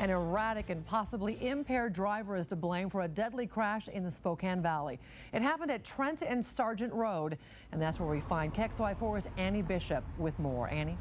An erratic and possibly impaired driver is to blame for a deadly crash in the Spokane Valley. It happened at Trent and Sargent Road, and that's where we find KXLY4's Annie Bishop with more. Annie?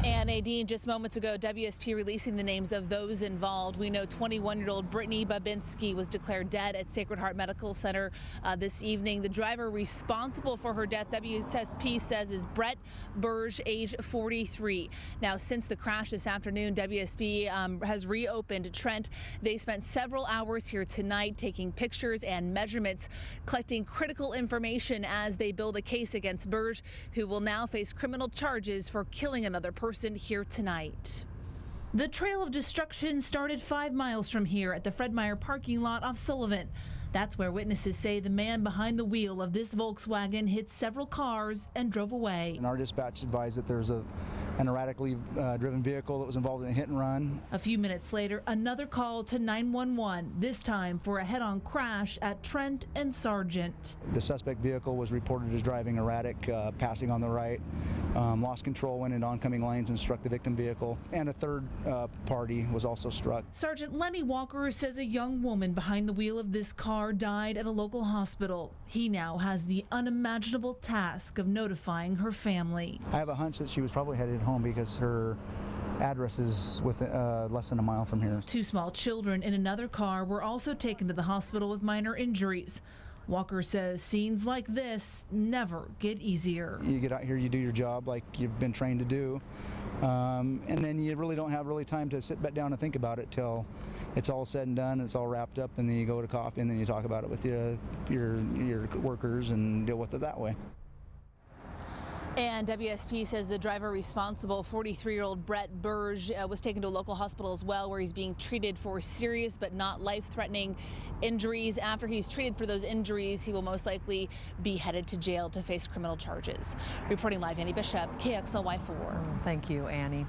And Nadine, just moments ago, WSP releasing the names of those involved. We know 21-year-old Brittany Babinski was declared dead at Sacred Heart Medical Center this evening. The driver responsible for her death, WSP says, is Brett Burge, age 43. Now, since the crash this afternoon, WSP has reopened Trent. They spent several hours here tonight taking pictures and measurements, collecting critical information as they build a case against Burge, who will now face criminal charges for killing another person here tonight. The trail of destruction started 5 miles from here at the Fred Meyer parking lot off Sullivan. That's where witnesses say the man behind the wheel of this Volkswagen hit several cars and drove away. And our dispatch advised that there's an erratically driven vehicle that was involved in a hit and run. A few minutes later, another call to 911, this time for a head-on crash at Trent and Sargent. The suspect vehicle was reported as driving erratic, passing on the right, lost control, went into oncoming lanes and struck the victim vehicle. And a third party was also struck. Sergeant Lenny Walker says a young woman behind the wheel of this car died at a local hospital. He now has the unimaginable task of notifying her family. I have a hunch that she was probably headed home because her address is less than a mile from here. 2 small children in another car were also taken to the hospital with minor injuries. Walker says scenes like this never get easier. You get out here, you do your job like you've been trained to do, and then you really don't have time to sit back down and think about it till it's all said and done, it's all wrapped up, and then you go to coffee and then you talk about it with your workers and deal with it that way. And WSP says the driver responsible, 43-year-old Brett Burge, was taken to a local hospital as well, where he's being treated for serious but not life-threatening injuries. After he's treated for those injuries, he will most likely be headed to jail to face criminal charges. Reporting live, Annie Bishop, KXLY4. Thank you, Annie.